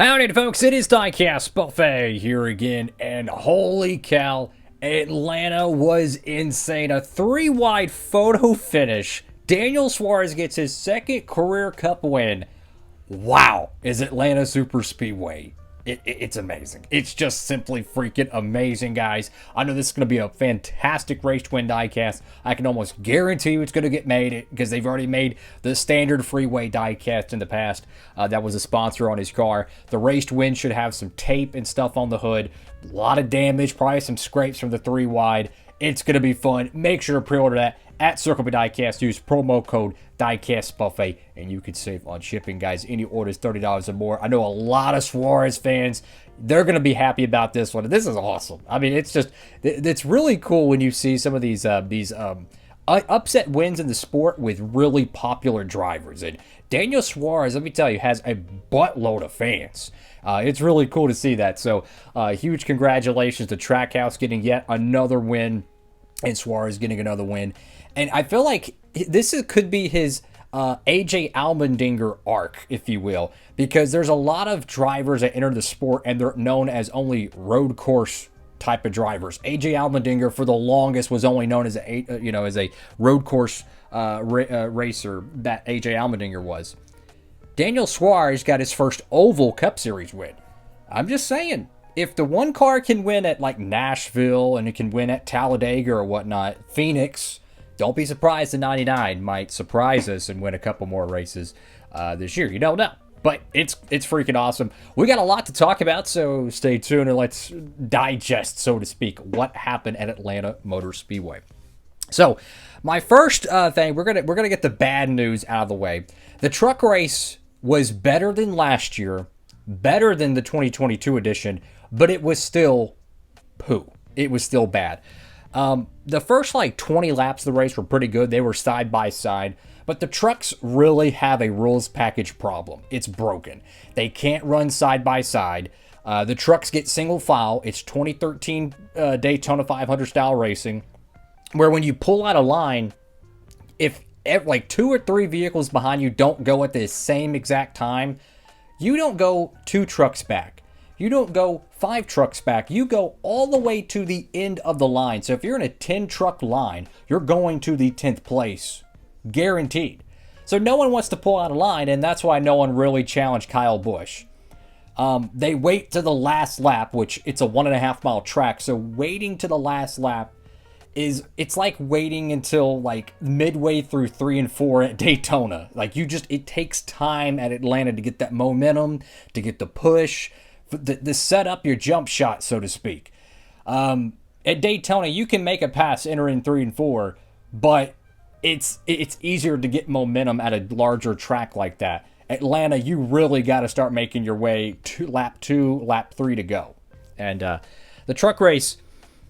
Howdy, folks. It is Diecast Buffet here again, and holy cow, Atlanta was insane. A three-wide photo finish. Daniel Suarez gets his second career Cup win. Wow, is Atlanta Super Speedway. It's amazing. It's just simply freaking amazing, guys. I know this is going to be a fantastic race to win diecast. I can almost guarantee you it's going to get made because they've already made the standard freeway diecast in the past. That was a sponsor on his car. The race to win should have some tape and stuff on the hood. A lot of damage, probably some scrapes from the three wide. It's going to be fun. Make sure to pre-order that at Circle B Diecast. Use promo code Diecast Buffet, and you can save on shipping, guys. Any orders $30 or more. I know a lot of Suarez fans. They're going to be happy about this one. This is awesome. I mean, it's really cool when you see some of these upset wins in the sport with really popular drivers. And Daniel Suarez, let me tell you, has a buttload of fans. It's really cool to see that. So, huge congratulations to Trackhouse getting yet another win, and Suarez getting another win. And I feel like could be his AJ Allmendinger arc, if you will, because there's a lot of drivers that enter the sport and they're known as only road course type of drivers. AJ Allmendinger for the longest was only known as a road course racer that AJ Allmendinger was. Daniel Suarez got his first Oval Cup Series win. I'm just saying, if the one car can win at like Nashville and it can win at Talladega or whatnot, Phoenix, don't be surprised the 99 might surprise us and win a couple more races this year. You don't know. But it's freaking awesome. We got a lot to talk about, so stay tuned and let's digest, so to speak, what happened at Atlanta Motor Speedway. So, my first thing, we're gonna get the bad news out of the way. The truck race was better than last year, better than the 2022 edition, but it was still poo. It was still bad. The first 20 laps of the race were pretty good. They were side by side. But the trucks really have a rules package problem. It's broken. They can't run side by side. The trucks get single file. It's 2013 Daytona 500 style racing, where when you pull out a line, if two or three vehicles behind you don't go at the same exact time, you don't go 2 trucks back. You don't go 5 trucks back. You go all the way to the end of the line. So if you're in a 10 truck line, you're going to the 10th place. Guaranteed. So no one wants to pull out a line, and that's why no one really challenged Kyle Busch. They wait to the last lap, which it's a 1.5 mile track. So waiting to the last lap it's like waiting until midway through 3 and 4 at Daytona. It takes time at Atlanta to get that momentum, to get the push, to set up your jump shot, so to speak. At Daytona, you can make a pass entering 3 and 4, but it's easier to get momentum at a larger track like that. Atlanta, you really got to start making your way to lap 2, lap 3 to go. And the truck race,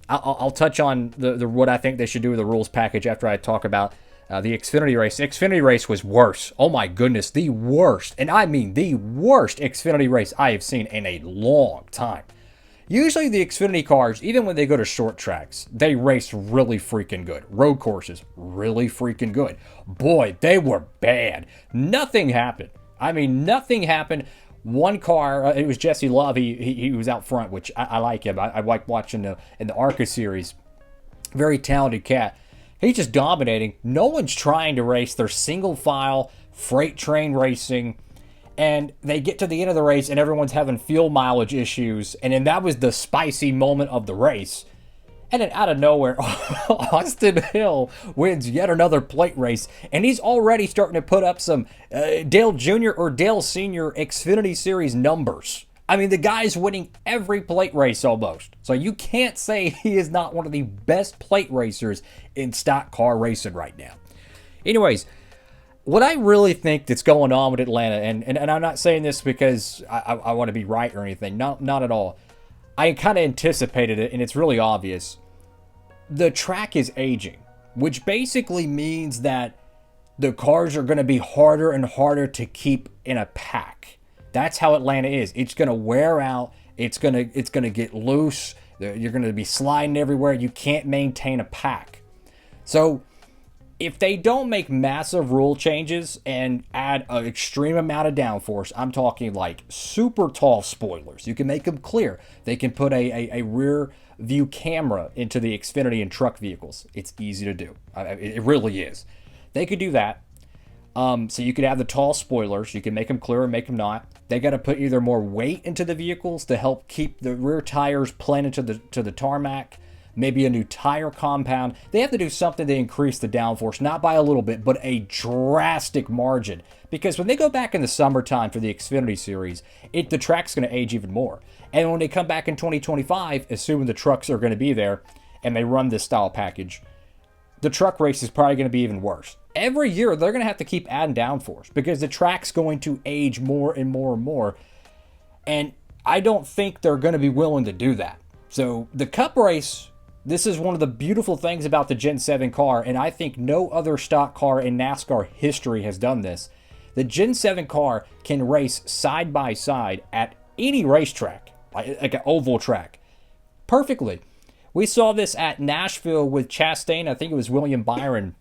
I'll touch on the what I think they should do with the rules package after I talk about the Xfinity race. The Xfinity race was worse. Oh my goodness, the worst. And I mean the worst Xfinity race I have seen in a long time. Usually the Xfinity cars, even when they go to short tracks, they race really freaking good. Road courses, really freaking good. Boy, they were bad. Nothing happened. I mean, nothing happened. One car, it was Jesse Love. He was out front, which I like him. I like watching in the ARCA series. Very talented cat. He's just dominating. No one's trying to race. They're single file, freight train racing. And they get to the end of the race and everyone's having fuel mileage issues. And then that was the spicy moment of the race. And then out of nowhere, Austin Hill wins yet another plate race. And he's already starting to put up some Dale Jr. or Dale Sr. Xfinity Series numbers. I mean, the guy's winning every plate race almost. So you can't say he is not one of the best plate racers in stock car racing right now. Anyways, what I really think that's going on with Atlanta, and I'm not saying this because I want to be right or anything. Not at all. I kind of anticipated it, and it's really obvious. The track is aging, which basically means that the cars are going to be harder and harder to keep in a pack. That's how Atlanta is. It's going to wear out. It's going to get loose. You're going to be sliding everywhere. You can't maintain a pack. So If they don't make massive rule changes and add an extreme amount of downforce, I'm talking like super tall spoilers. You can make them clear. They can put a rear view camera into the Xfinity and truck vehicles. It's easy to do. It really is. They could do that. So you could have the tall spoilers. You can make them clear or make them not. They got to put either more weight into the vehicles to help keep the rear tires planted to the tarmac. Maybe a new tire compound. They have to do something to increase the downforce, not by a little bit, but a drastic margin. Because when they go back in the summertime for the Xfinity Series, the track's going to age even more. And when they come back in 2025, assuming the trucks are going to be there and they run this style package, the truck race is probably going to be even worse. Every year, they're going to have to keep adding downforce because the track's going to age more and more and more. And I don't think they're going to be willing to do that. So the Cup race, this is one of the beautiful things about the Gen 7 car, and I think no other stock car in NASCAR history has done this. The Gen 7 car can race side by side at any racetrack, like an oval track, perfectly. We saw this at Nashville with Chastain. I think it was William Byron.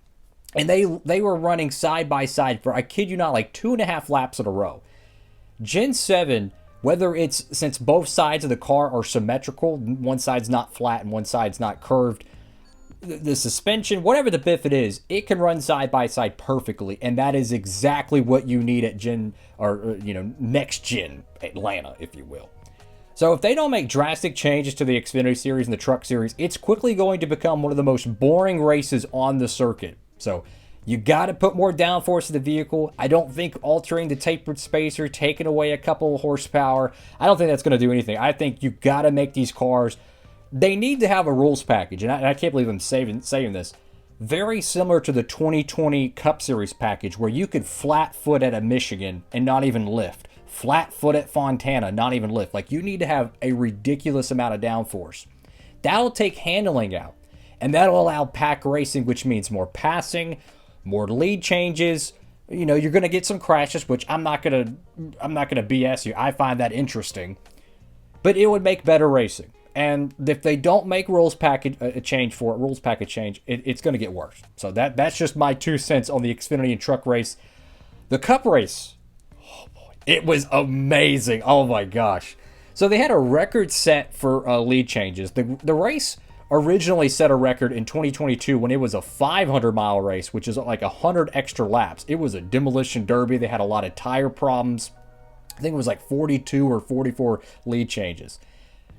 And they were running side by side for, I kid you not, like 2.5 laps in a row. Gen 7, whether it's since both sides of the car are symmetrical, one side's not flat and one side's not curved, the suspension, whatever the biff it is, it can run side by side perfectly. And that is exactly what you need at next gen Atlanta, if you will. So if they don't make drastic changes to the Xfinity Series and the Truck Series, it's quickly going to become one of the most boring races on the circuit. So you got to put more downforce in the vehicle. I don't think altering the tapered spacer, taking away a couple of horsepower, I don't think that's going to do anything. I think you got to make these cars, they need to have a rules package. And I can't believe I'm saying this. Very similar to the 2020 Cup Series package where you could flat foot at a Michigan and not even lift. Flat foot at Fontana, not even lift. Like, you need to have a ridiculous amount of downforce. That'll take handling out. And that'll allow pack racing, which means more passing, more lead changes. You know, you're going to get some crashes, which I'm not going to BS you. I find that interesting. But it would make better racing. And if they don't make rules package change, it's going to get worse. So that's just my 2 cents on the Xfinity and truck race. The Cup race, oh boy, it was amazing. Oh my gosh. So they had a record set for lead changes. The race originally set a record in 2022 when it was a 500-mile race, which is like 100 extra laps. It was a demolition derby. They had a lot of tire problems. I think it was like 42 or 44 lead changes.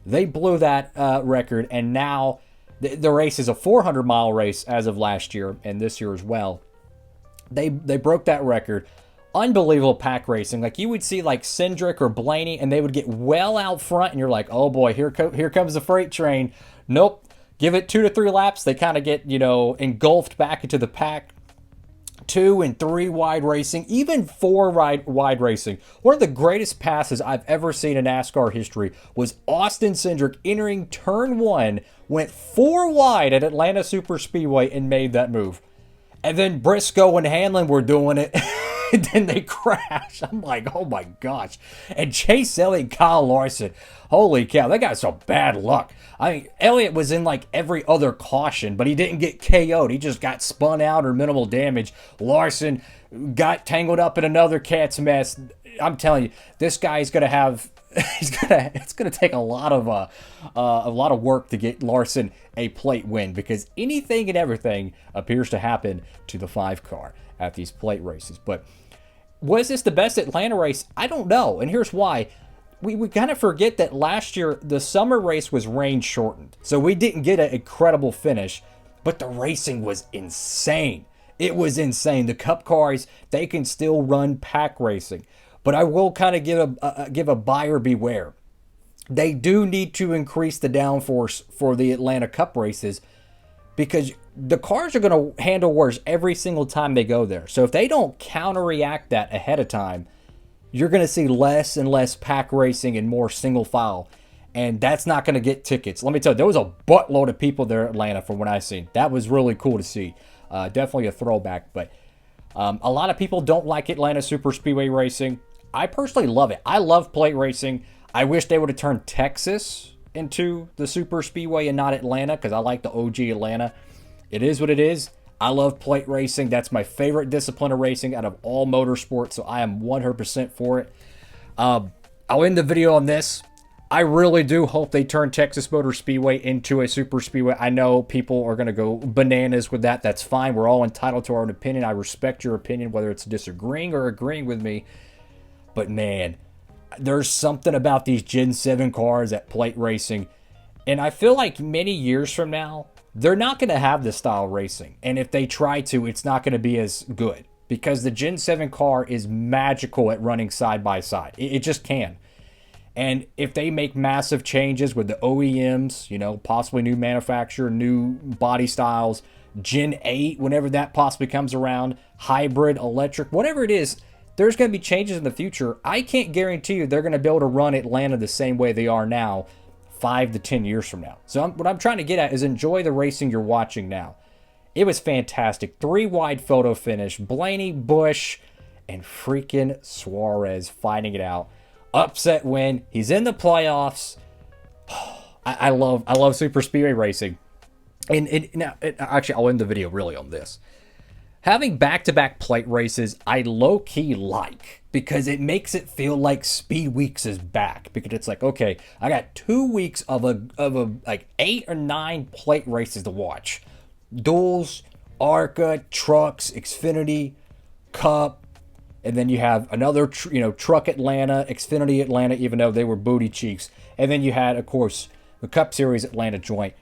They blew that record, and now the race is a 400-mile race as of last year and this year as well. They broke that record. Unbelievable pack racing. Like, you would see like Cindric or Blaney, and they would get well out front, and you're like, oh boy, here comes the freight train. Nope. Give it 2 to 3 laps. They kind of get, engulfed back into the pack. 2 and 3 wide racing, even 4 wide racing. One of the greatest passes I've ever seen in NASCAR history was Austin Cindric entering turn 1, went 4 wide at Atlanta Superspeedway and made that move. And then Briscoe and Hamlin were doing it. And then they crash. I'm like, oh my gosh. And Chase Elliott and Kyle Larson, holy cow, they got some bad luck. I mean, Elliott was in like every other caution, but he didn't get KO'd. He just got spun out or minimal damage. Larson got tangled up in another cat's mess. I'm telling you, this guy's gonna have. It's gonna take a lot of work to get Larson a plate win, because anything and everything appears to happen to the 5 car at these plate races. But was this the best Atlanta race? I don't know, and here's why. We kind of forget that last year the summer race was rain shortened, so we didn't get an incredible finish, but the racing was insane. It was insane. The Cup cars, they can still run pack racing. But I will kind of give a buyer beware. They do need to increase the downforce for the Atlanta Cup races, because the cars are going to handle worse every single time they go there. So if they don't counter-react that ahead of time, you're going to see less and less pack racing and more single file. And that's not going to get tickets. Let me tell you, there was a buttload of people there in Atlanta from what I've seen. That was really cool to see. Definitely a throwback. But a lot of people don't like Atlanta Superspeedway racing. I personally love it. I love plate racing. I wish they would have turned Texas into the Superspeedway and not Atlanta, because I like the OG Atlanta. It is what it is. I love plate racing. That's my favorite discipline of racing out of all motorsports, so I am 100% for it. I'll end the video on this. I really do hope they turn Texas Motor Speedway into a super speedway. I know people are going to go bananas with that. That's fine. We're all entitled to our own opinion. I respect your opinion, whether it's disagreeing or agreeing with me. But man, there's something about these Gen 7 cars at plate racing. And I feel like many years from now, they're not going to have this style of racing. And if they try to, it's not going to be as good. Because the Gen 7 car is magical at running side by side. It just can. And if they make massive changes with the OEMs, you know, possibly new manufacturer, new body styles, Gen 8, whenever that possibly comes around, hybrid, electric, whatever it is, there's going to be changes in the future. I can't guarantee you they're going to be able to run Atlanta the same way they are now 5 to 10 years from now. So what I'm trying to get at is enjoy the racing you're watching now. It was fantastic. 3 wide photo finish. Blaney, Busch, and freaking Suarez fighting it out. Upset win. He's in the playoffs. I love super speedway racing. Actually, I'll end the video really on this. Having back-to-back plate races, I low-key like, because it makes it feel like Speed Weeks is back. Because it's like, okay, I got 2 weeks of like 8 or 9 plate races to watch. Duels, ARCA, trucks, Xfinity, Cup. And then you have another, Truck Atlanta, Xfinity Atlanta, even though they were booty cheeks. And then you had, of course, the Cup Series Atlanta joint.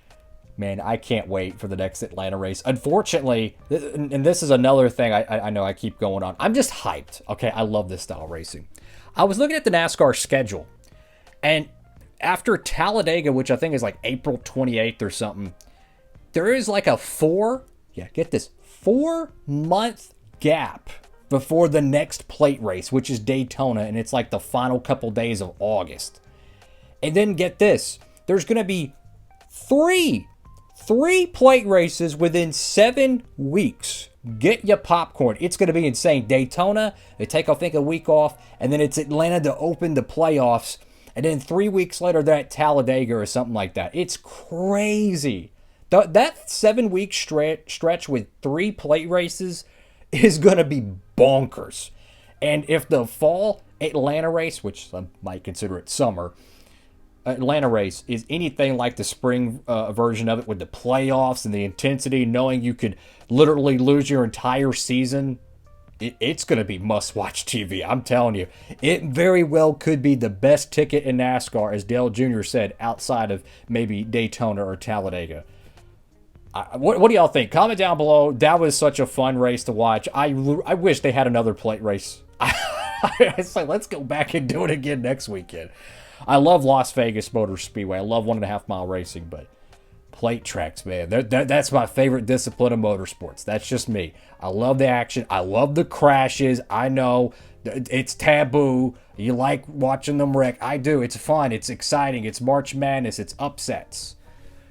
Man, I can't wait for the next Atlanta race. Unfortunately, and this is another thing I know I keep going on. I'm just hyped. Okay, I love this style of racing. I was looking at the NASCAR schedule. And after Talladega, which I think is like April 28th or something, there is like a 4-month gap before the next plate race, which is Daytona, and it's like the final couple days of August. And then get this, there's going to be three plate races within 7 weeks. Get your popcorn. It's going to be insane. Daytona, they take, I think, a week off, and then it's Atlanta to open the playoffs, and then 3 weeks later, they're at Talladega or something like that. It's crazy. That 7-week stretch with 3 plate races is going to be bonkers. And if the fall Atlanta race, which I might consider it summer, Atlanta race is anything like the spring version of it with the playoffs and the intensity, knowing you could literally lose your entire season, it's going to be must-watch TV. I'm telling you. It very well could be the best ticket in NASCAR, as Dale Jr. said, outside of maybe Daytona or Talladega. What do y'all think? Comment down below. That was such a fun race to watch. I wish they had another plate race. I say, let's go back and do it again next weekend. I love Las Vegas Motor Speedway. I love 1.5 mile racing, but plate tracks, man. That's my favorite discipline of motorsports. That's just me. I love the action. I love the crashes. I know it's taboo. You like watching them wreck. I do. It's fun. It's exciting. It's March Madness. It's upsets.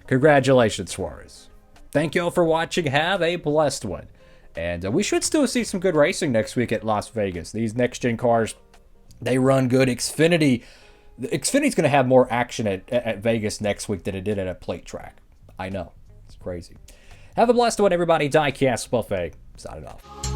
Congratulations, Suarez. Thank you all for watching. Have a blessed one. And we should still see some good racing next week at Las Vegas. These next-gen cars, they run good. Xfinity's going to have more action at Vegas next week than it did at a plate track. I know. It's crazy. Have a blessed one, everybody. Diecast Buffet. Signing off.